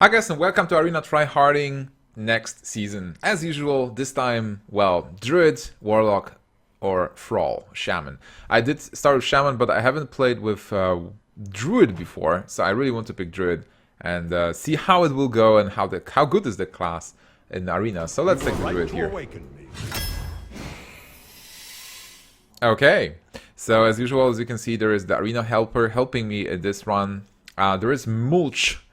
Hi guys and welcome to Arena Tryharding next season. As usual, this time, well, Druid, Warlock, or Thrall, Shaman. I did start with Shaman, but I haven't played with Druid before, so I really want to pick Druid and see how it will go and how good is the class in Arena. So let's take the Druid here. Okay, so as usual, as you can see, there is the Arena Helper helping me in this run. There is Mulch.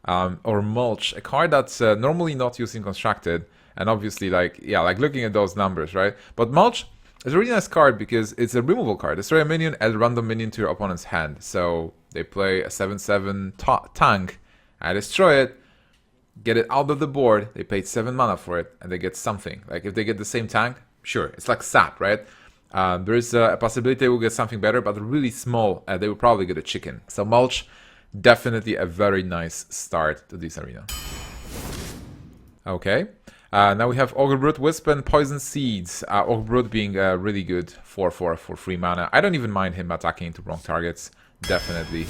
Or Mulch, a card that's normally not used in Constructed, and obviously, like looking at those numbers, right? But Mulch is a really nice card because it's a removal card. Destroy a minion, add a random minion to your opponent's hand. So they play a 7/7 tank, I destroy it, get it out of the board, they paid 7 mana for it, and they get something. Like if they get the same tank, sure, it's like sap, right? There is a possibility they will get something better, but really small, they will probably get a chicken. So Mulch, definitely a very nice start to this arena. Okay, now we have Ogre Brute, Wisp, and Poison Seeds. Ogre Brute being really good for 3 mana. I don't even mind him attacking into wrong targets. Definitely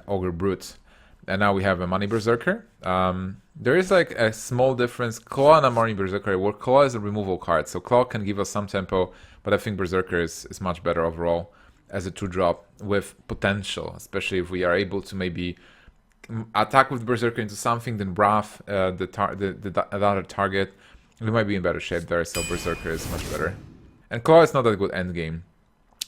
Ogre Brute. And now we have a Money Berserker. There is like a small difference. Claw and a Money Berserker, where Claw is a removal card, so Claw can give us some tempo, but I think Berserker is much better overall as a 2-drop with potential, especially if we are able to maybe attack with Berserker into something, then Wrath the other target. We might be in better shape there, so Berserker is much better. And Claw is not a good endgame.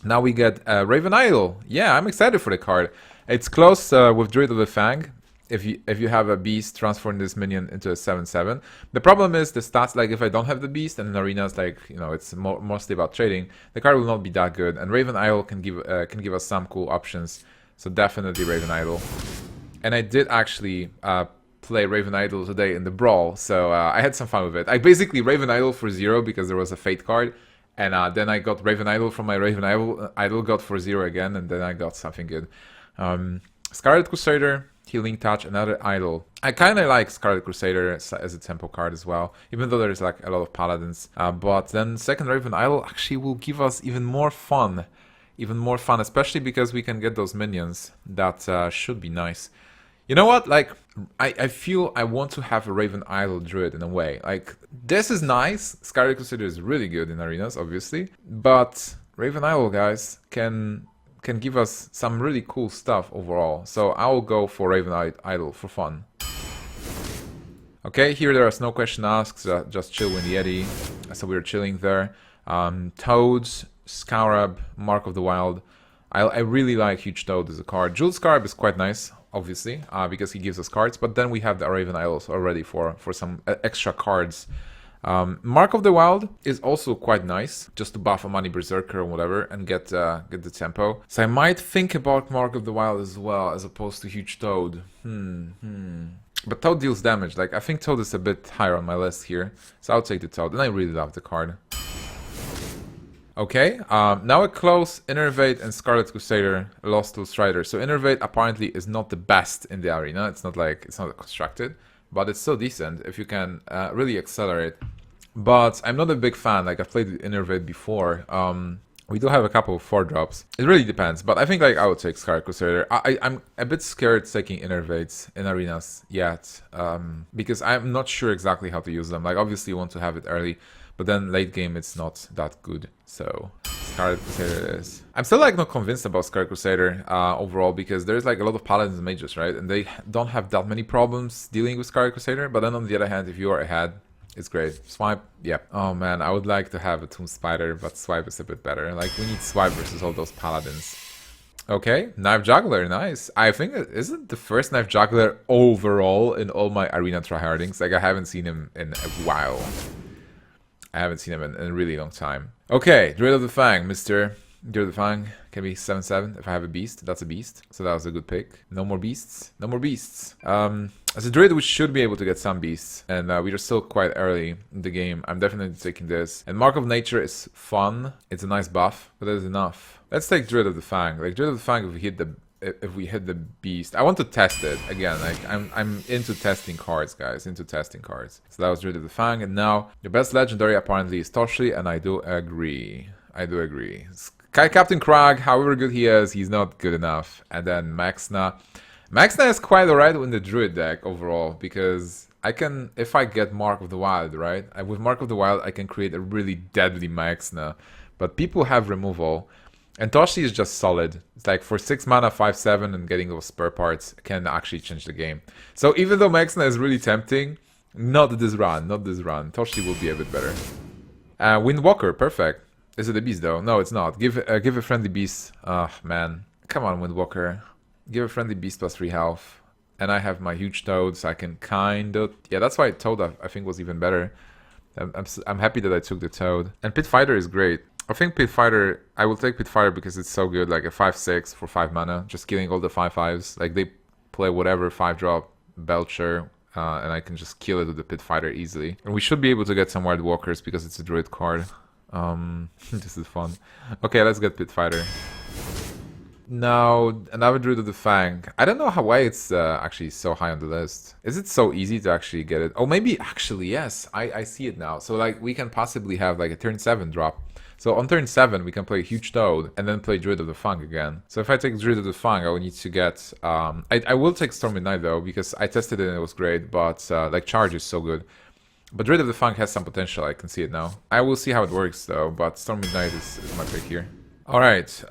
Now we get Raven Idol. Yeah, I'm excited for the card. It's close with Druid of the Fang. If you have a beast, transform this minion into a 7/7. The problem is the stats, like if I don't have the beast and in arenas, like, you know, it's mostly about trading, the card will not be that good, and Raven Idol can give us some cool options. So definitely Raven Idol. And I did actually play Raven Idol today in the brawl, so I had some fun with it. I basically Raven Idol for 0 because there was a Fate card, and then I got Raven Idol from my Raven Idol got for 0 again, and then I got something good. Scarlet Crusader, Healing Touch, another Idol. I kind of like Scarlet Crusader as a tempo card as well, even though there's like a lot of paladins. But then second Raven Idol actually will give us even more fun, especially because we can get those minions. That should be nice. You know what? Like, I feel I want to have a Raven Idol Druid in a way. Like, this is nice. Scarlet Crusader is really good in arenas, obviously, but Raven Idol, guys, can give us some really cool stuff overall. So I will go for Raven Idol for fun. Okay, here there is no question asked, just chill with the Yeti. So we're chilling there. Toads, Scarab, Mark of the Wild. I really like Huge Toad as a card. Jewel Scarab is quite nice, obviously, because he gives us cards. But then we have the Raven Idols already for some extra cards. Mark of the Wild is also quite nice, just to buff a Money Berserker or whatever and get the tempo. So I might think about Mark of the Wild as well, as opposed to Huge Toad. But Toad deals damage. Like, I think Toad is a bit higher on my list here, so I'll take the Toad. And I really love the card. Okay, now a close Innervate and Scarlet Crusader, Lost to Strider. So Innervate apparently is not the best in the arena. It's not constructed, but it's so decent if you can really accelerate. But I'm not a big fan. Like, I've played Innervate before. We do have a couple of 4-drops. It really depends, but I think like I would take Scarlet Crusader. I'm a bit scared taking Innervates in arenas yet, because I'm not sure exactly how to use them. Like, obviously you want to have it early, but then late game it's not that good. So Scarlet Crusader it is. I'm still like not convinced about Scarlet Crusader overall, because there's like a lot of paladins and mages, right? And they don't have that many problems dealing with Scarlet Crusader. But then on the other hand, if you are ahead, it's great. Swipe, yeah. Oh man, I would like to have a Tomb Spider, but Swipe is a bit better. Like, we need Swipe versus all those paladins. Okay, Knife Juggler, nice. I think it isn't the first Knife Juggler overall in all my arena tryhardings. Like, I haven't seen him in a while. I haven't seen him in a really long time. Okay, Druid of the Fang, Mr. Druid of the Fang can be 7/7 if I have a beast. That's a beast, so that was a good pick. No more beasts. No more beasts. As a Druid, we should be able to get some beasts, and we are still quite early in the game. I'm definitely taking this. And Mark of Nature is fun. It's a nice buff, but that is enough. Let's take Druid of the Fang. Like, Druid of the Fang, if we hit the beast, I want to test it again. Like, I'm into testing cards, guys. Into testing cards. So that was Druid of the Fang, and now the best legendary apparently is Toshri, and I do agree. Captain Krag, however good he is, he's not good enough. And then Maxna. Maxna is quite alright in the Druid deck overall, because I can, if I get Mark of the Wild, right? With Mark of the Wild, I can create a really deadly Maxna. But people have removal, and Toshi is just solid. It's like for 6 mana, 5/7, and getting those spare parts can actually change the game. So even though Maxna is really tempting, not this run, not this run. Toshi will be a bit better. Windwalker, perfect. Is it a beast though? No, it's not. Give a friendly beast. Ah, man. Come on, Windwalker. Give a friendly beast plus 3 health. And I have my huge toad, so I can kind of... Yeah, that's why toad I think was even better. I'm happy that I took the toad. And Pit Fighter is great. I think Pit Fighter... I will take Pit Fighter because it's so good. Like a 5/6 for 5 mana. Just killing all the 5/5s. Like they play whatever 5-drop Belcher. And I can just kill it with the Pit Fighter easily. And we should be able to get some Wild Walkers because it's a Druid card. This is fun. Okay, let's get Pit Fighter. Now, another Druid of the Fang. I don't know why it's actually so high on the list. Is it so easy to actually get it? Oh, maybe actually, yes. I see it now. So, like, we can possibly have, like, a turn 7 drop. So, on turn 7, we can play Huge Toad and then play Druid of the Fang again. So, if I take Druid of the Fang, I will need to get... I will take Storm Midnight, though, because I tested it and it was great. But, like, Charge is so good. But Druid of the Fang has some potential. I can see it now. I will see how it works, though. But Storm Midnight is my pick here. Alright,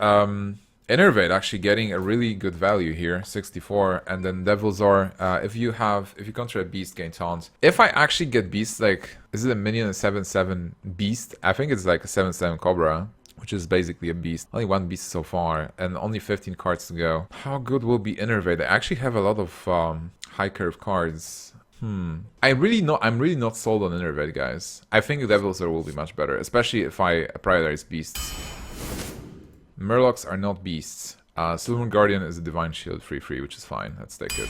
Innervate actually getting a really good value here, 64, and then Devil's Roar. If you control a beast, gain taunt. If I actually get beast, like, is it a minion a 7/7 beast? I think it's like a 7/7 Cobra, which is basically a beast. Only 1 beast so far, and only 15 cards to go. How good will be Innervate? I actually have a lot of high curve cards. I'm really not sold on Innervate, guys. I think Devil's Roar will be much better, especially if I prioritize beasts. Murlocs are not beasts. Silver Guardian is a Divine Shield 3/3, which is fine. Let's take it.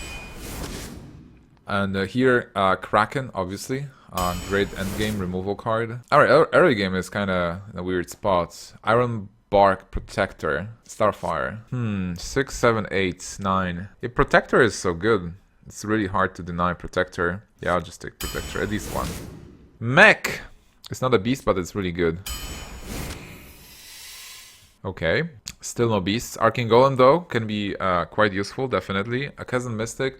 And here, Kraken, obviously. Great endgame removal card. Alright, early game is kind of in a weird spot. Iron Bark Protector. Starfire. 6, 7, 8, 9. Yeah, Protector is so good. It's really hard to deny Protector. Yeah, I'll just take Protector. At least one. Mech! It's not a beast, but it's really good. Okay, still no beasts. Arcane Golem, though, can be quite useful, definitely. A Cousin Mystic.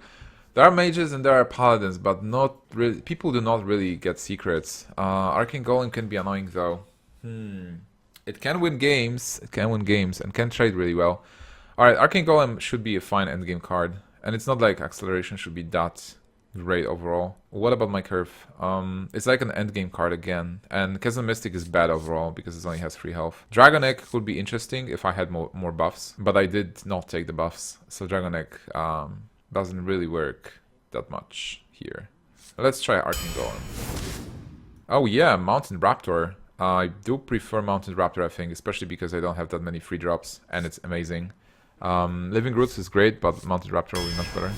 There are mages and there are paladins, but not really. People do not really get secrets. Arcane Golem can be annoying, though. It can win games. It can win games and can trade really well. Alright, Arcane Golem should be a fine endgame card. And it's not like Acceleration should be that great overall. What about my curve? It's like an endgame card again, and Chasm Mystic is bad overall because it only has 3 health. Dragon Egg would be interesting if I had more buffs, but I did not take the buffs, so Dragon Egg doesn't really work that much here. Let's try Arcane Golem. Oh yeah, Mountain Raptor. I do prefer Mountain Raptor, I think, especially because I don't have that many free drops, and it's amazing. Living Roots is great, but Mountain Raptor will be much better.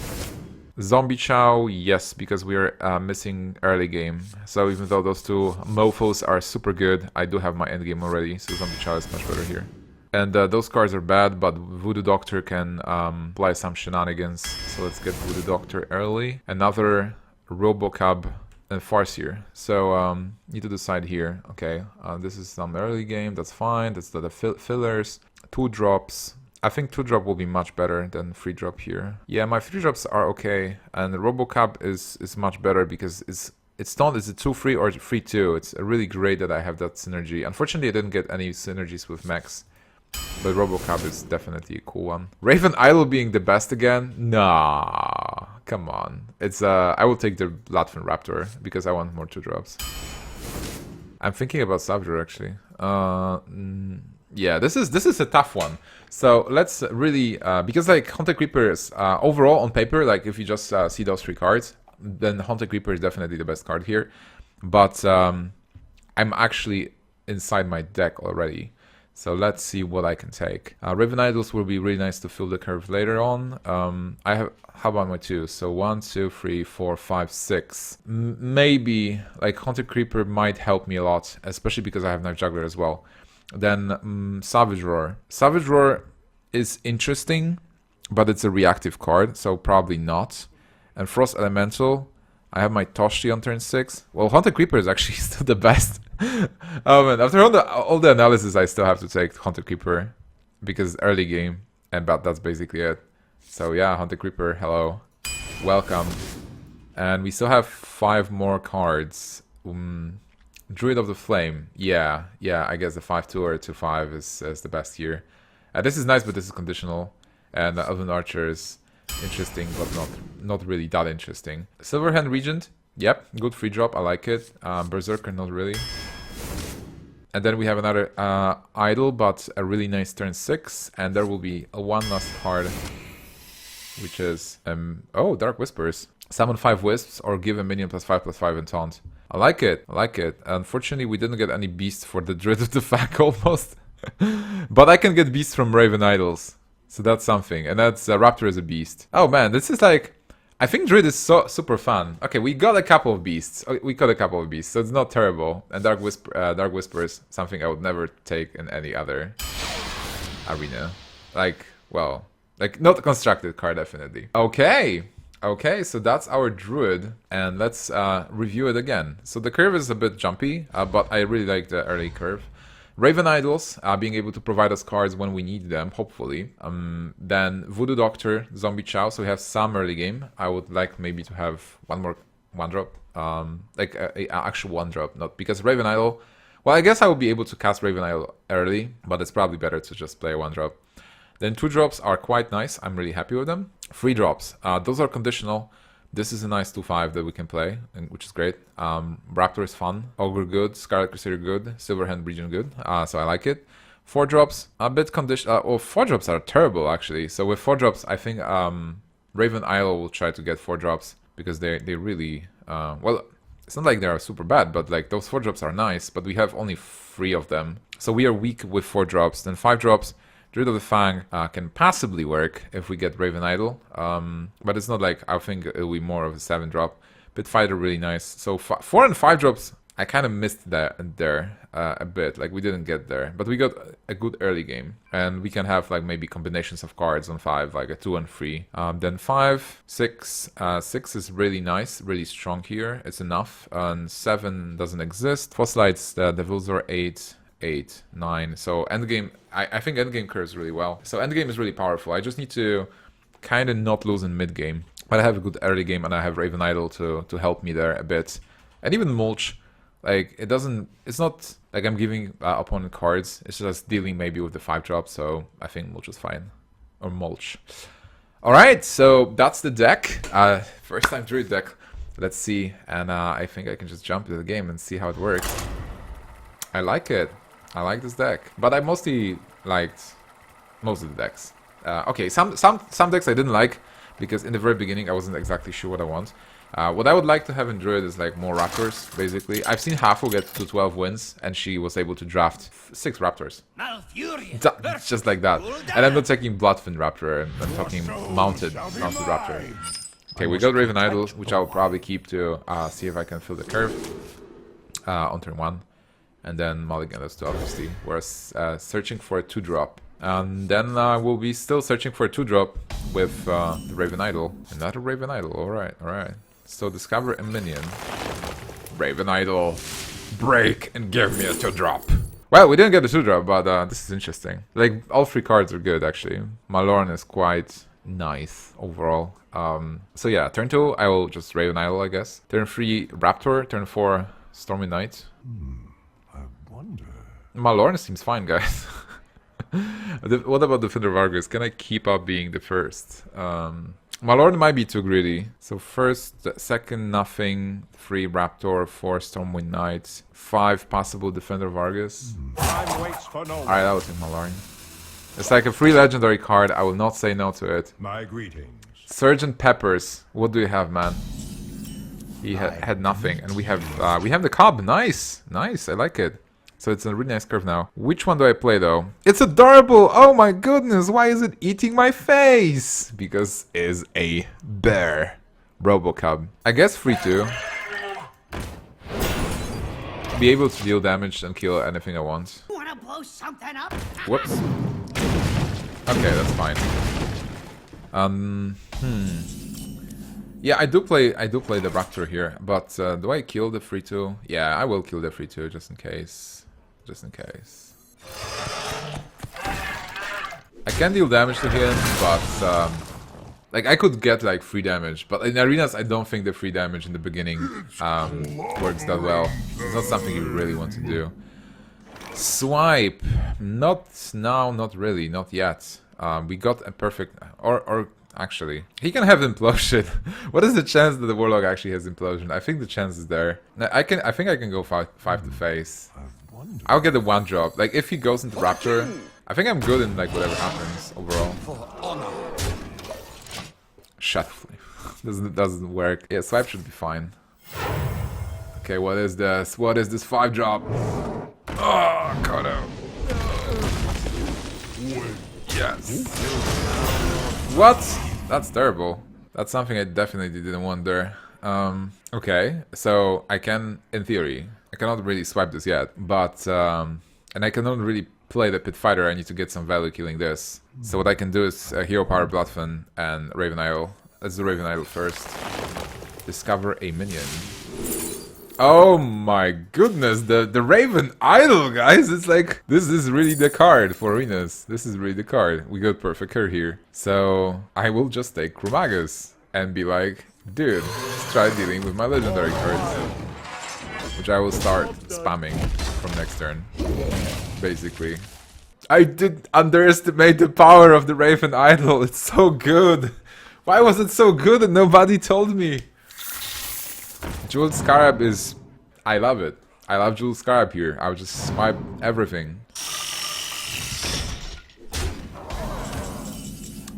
Zombie Chow, yes, because we're missing early game. So even though those two mofos are super good, I do have my end game already, so Zombie Chow is much better here. And those cards are bad, but Voodoo Doctor can apply some shenanigans. So let's get Voodoo Doctor early. Another Robocab and Farseer. So need to decide here. Okay, this is some early game, that's fine. That's the fillers. 2 drops. I think 2-drop will be much better than 3-drop here. Yeah, my 3-drops are okay, and the Robocab is much better because it's not, is it 2-3 or 3-2? It's really great that I have that synergy. Unfortunately, I didn't get any synergies with mechs, but Robocab is definitely a cool one. Raven Idol being the best again? Nah, come on. It's I will take the Latvian Raptor because I want more 2-drops. I'm thinking about Savage actually. Yeah, this is a tough one. So let's really, because like Haunted Creepers, overall on paper, like if you just see those 3 cards, then Haunted Creeper is definitely the best card here. But I'm actually inside my deck already. So let's see what I can take. Raven Idols will be really nice to fill the curve later on. I have, how about my 2? So 1, 2, 3, 4, 5, 6. Maybe like Haunted Creeper might help me a lot, especially because I have Knife Juggler as well. Then Savage Roar. Savage Roar is interesting, but it's a reactive card, so probably not. And Frost Elemental, I have my Toshi on turn 6. Well, Haunted Creeper is actually still the best. Oh man, after all the analysis, I still have to take Haunted Creeper because early game, and that's basically it. So yeah, Hunter Creeper, hello. Welcome. And we still have 5 more cards. Druid of the Flame. Yeah, I guess the 5-2 or 2-5 is the best here. This is nice, but this is conditional. And Elven Archer is interesting, but not really that interesting. Silverhand Regent. Yep, good free drop, I like it. Berserker, not really. And then we have another Idol, but a really nice turn 6. And there will be one last card, which is... oh, Dark Whispers. Summon 5 Wisps or give a minion +5/+5 in taunt. I like it, I like it. Unfortunately, we didn't get any beasts for the Druid of the Fack almost. But I can get beasts from Raven Idols. So that's something. And that's Raptor is a beast. Oh man, this is like... I think Druid is so super fun. Okay, we got a couple of beasts. So it's not terrible. And Dark Whispers, something I would never take in any other arena. Like, well, like not a constructed card, definitely. Okay, so that's our Druid, and let's review it again. So the curve is a bit jumpy, but I really like the early curve. Raven Idols, being able to provide us cards when we need them, hopefully. Then Voodoo Doctor, Zombie Chow, so we have some early game. I would like maybe to have one more 1-drop, like a actual 1-drop, not because Raven Idol. Well, I guess I will be able to cast Raven Idol early, but it's probably better to just play a 1-drop. Then 2-drops are quite nice, I'm really happy with them. 3-drops, those are conditional. This is a nice 2-5 that we can play, which is great. Raptor is fun, Ogre good, Scarlet Crusader good, Silverhand Regent good, so I like it. 4-drops, a bit conditional. 4-drops are terrible actually. So with 4-drops, I think Raven Idol will try to get 4-drops because they really, well, it's not like they are super bad, but like those 4-drops are nice, but we have only 3 of them. So we are weak with 4-drops. Then 5-drops, Druid of the Fang can passably work if we get Raven Idol, but it's not like, I think it'll be more of a 7-drop. Pit Fighter really nice. So 4 and 5-drops, I kind of missed that there a bit, like we didn't get there. But we got a good early game, and we can have like maybe combinations of cards on 5, like a 2 and 3. Then 5, 6, 6 is really nice, really strong here, it's enough, and 7 doesn't exist. Fossilites, the Devils are 8, 9. So endgame, I think endgame curves really well. So endgame is really powerful. I just need to kind of not lose in mid game. But I have a good early game, and I have Raven Idol to help me there a bit. And even Mulch, like it's not like I'm giving opponent cards. It's just dealing maybe with the 5-drop. So I think Mulch is fine, or Mulch. All right, so that's the deck. First time Druid deck. Let's see, and I think I can just jump into the game and see how it works. I like it. I like this deck, but I mostly liked most of the decks. Okay, some decks I didn't like because in the very beginning I wasn't exactly sure what I want. What I would like to have in Druid is like more Raptors, basically. I've seen Hafu get to 12 wins, and she was able to draft 6 Raptors. Malfurion. Just like that. And I'm not taking Bloodfin Raptor, I'm talking mounted Raptor. Okay, we got Raven Idol, which I'll probably keep to see if I can fill the curve on turn 1. And then mulligan those two, obviously. We're searching for a 2-drop. And then we'll be still searching for a 2-drop with the Raven Idol. Another Raven Idol, alright, alright. So discover a minion. Raven Idol, break and give me a 2-drop. Well, we didn't get a 2-drop, but this is interesting. Like, all 3 cards are good, actually. Malfurion is quite nice overall. So yeah, turn 2, I will just Raven Idol, I guess. Turn 3, Raptor. Turn 4, Stormy Knight. Malfurion seems fine, guys. What about Defender of Argus? Can I keep up being the first? Malfurion might be too greedy. So first, second, nothing. 3 Raptor, 4 Stormwind Knight, 5 possible Defender of Argus. Alright, I will take Malfurion. It's like a free legendary card. I will not say no to it. My greetings. Sergeant Peppers. What do you have, man? He had nothing, and we have the Cobb. Nice, nice. I like it. So it's a really nice curve now. Which one do I play though? It's adorable! Oh my goodness, why is it eating my face? Because it's a bear. Robocub. I guess 3-2. Be able to deal damage and kill anything I want. Wanna blow something up? Whoops. Okay, that's fine. Yeah, I do play the Raptor here, but do I kill the 3-2? Yeah, I will kill the 3-2 just in case. Just in case. I can deal damage to him, but Like, I could get, like, free damage, but in arenas, I don't think the free damage in the beginning works that well. It's not something you really want to do. Swipe. Not now, not really, not yet. We got a perfect... Or actually, he can have implosion. What is the chance that the warlock actually has implosion? I think the chance is there. I think I can go five to face. I'll get the one drop. Like, if he goes into raptor, I think I'm good in, like, whatever happens overall. Shut. Doesn't work. Yeah, swipe should be fine. Okay, what is this? What is this 5 drop? Oh, cut out. Yes. What? That's terrible. That's something I definitely didn't want there. Okay, so I can, in theory, I cannot really swipe this yet, but and I cannot really play the Pit Fighter. I need to get some value killing this. So what I can do is Hero Power Bloodfin and Raven Idol. Let's do Raven Idol first. Discover a minion. Oh my goodness, the Raven Idol, guys! It's like, this is really the card for arenas. This is really the card. We got perfect card here. So I will just take Chromagus and be like, dude, let's try dealing with my legendary cards. Which I will start spamming from next turn. Basically. I did underestimate the power of the Raven Idol. It's so good. Why was it so good and nobody told me? Jeweled Scarab is... I love it. I love Jeweled Scarab here. I'll just swipe everything.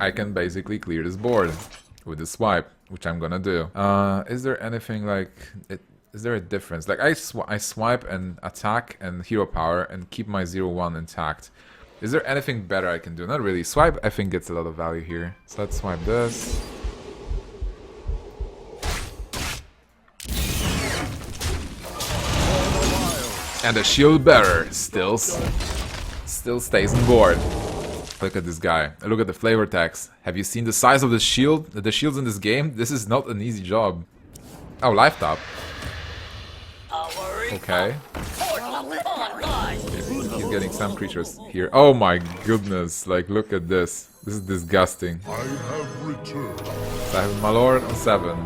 I can basically clear this board with the swipe, which I'm gonna do. Is there anything like... Is there a difference? Like, I swipe and attack and hero power and keep my 0-1 intact. Is there anything better I can do? Not really. Swipe, I think, gets a lot of value here. So let's swipe this. And the shield bearer still stays on board. Look at this guy. Look at the flavor text. Have you seen the size of the shield? The shields in this game? This is not an easy job. Oh, life top. Okay. He's getting some creatures here. Oh my goodness, like, look at this. This is disgusting. I have returned. So I have Malorn on 7.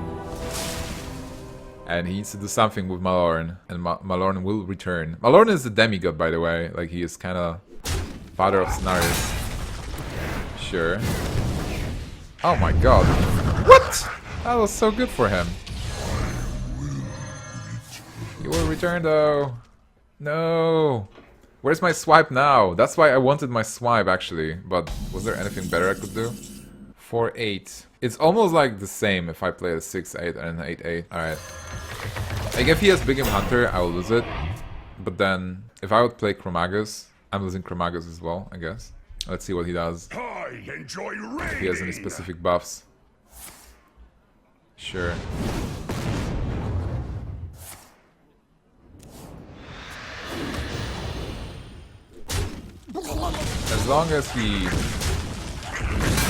And he needs to do something with Malorn. And Malorn will return. Malorn is a demigod, by the way. Like, he is kind of father of scenarios. Sure. Oh my god. What? That was so good for him. He will return though. No. Where's my swipe now? That's why I wanted my swipe actually. But was there anything better I could do? 4-8. It's almost like the same if I play a 6-8 and an 8-8. Alright. Like, if he has Big Game Hunter, I will lose it. But then, if I would play Chromagus, I'm losing Chromagus as well, I guess. Let's see what he does. I enjoy raiding. If he has any specific buffs. Sure. As long as he is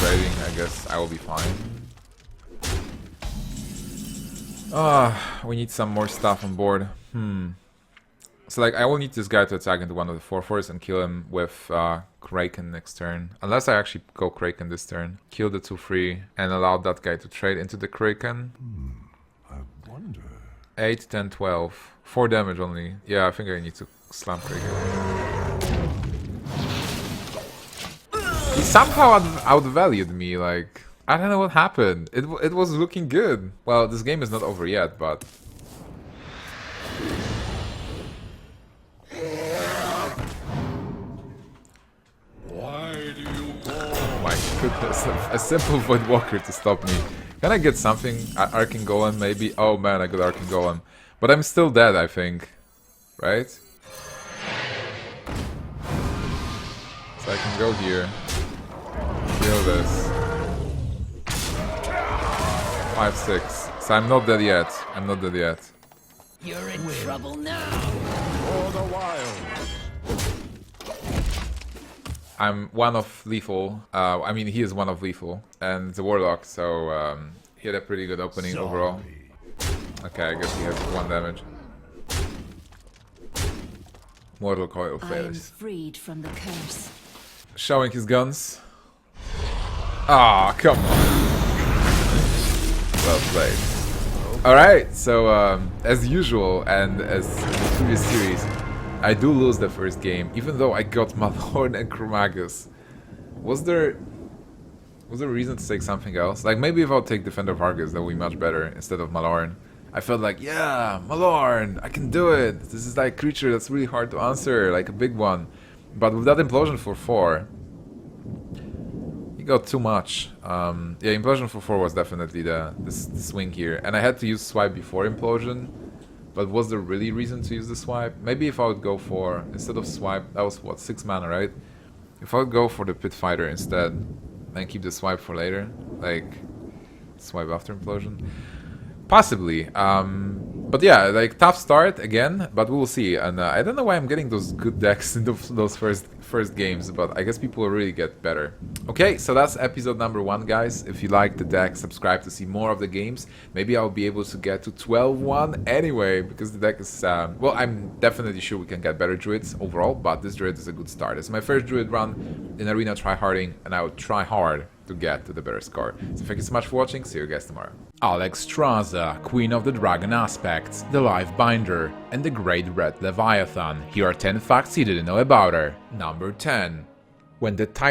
raiding, I guess I will be fine. We need some more stuff on board. So, like, I will need this guy to attack into one of the 4/4s and kill him with Kraken next turn. Unless I actually go Kraken this turn. Kill the 2/3 and allow that guy to trade into the Kraken. I wonder. 8, 10, 12. 4 damage only. Yeah, I think I need to slam Kraken. He somehow outvalued me, like... I don't know what happened. It was looking good. Well, this game is not over yet, but... Why do you Oh my goodness, a simple Void Walker to stop me. Can I get something? Arcane Golem maybe? Oh man, I got Arcane Golem. But I'm still dead, I think. Right? So I can go here. Kill this. 5-6. So I'm not dead yet. I'm not dead yet. You're in trouble now. for the wild? I'm one of lethal. I mean, he is one of lethal. And the Warlock, so he had a pretty good opening overall. Okay, I guess he has 1 damage. Mortal Coil I am fails. freed from the curse. Showing his guns. Ah, come on. well played. Alright, so as usual, and as in the previous series, I do lose the first game, even though I got Malfurion and Chromagus. Was there a reason to take something else? Like, maybe if I'll take Defender of Argus, that would be much better instead of Malorn. I felt like, yeah, Malorn, I can do it. This is like a creature that's really hard to answer, like a big one. But with that Implosion for 4, he got too much. Yeah, Implosion for 4 was definitely the swing here. And I had to use Swipe before Implosion. But was there really reason to use the Swipe? Maybe if I would go for, instead of Swipe, that was what, 6 mana, right? If I would go for the Pit Fighter instead, and keep the Swipe for later, like, Swipe after Implosion. Possibly, but yeah, like tough start again, but we'll see. And I don't know why I'm getting those good decks in those first games, but I guess people will really get better. Okay, so that's episode number 1, guys. If you like the deck, subscribe to see more of the games. Maybe I'll be able to get to 12-1 anyway, because the deck is well, I'm definitely sure we can get better Druids overall, but this Druid is a good start. It's my first Druid run in Arena Tryharding, and I will try hard to get to the better score. So thank you so much for watching, see you guys tomorrow. Alexstrasza, Queen of the Dragon Aspects, the Life Binder, and the Great Red Leviathan. Here are 10 facts you didn't know about her. Number 10. When the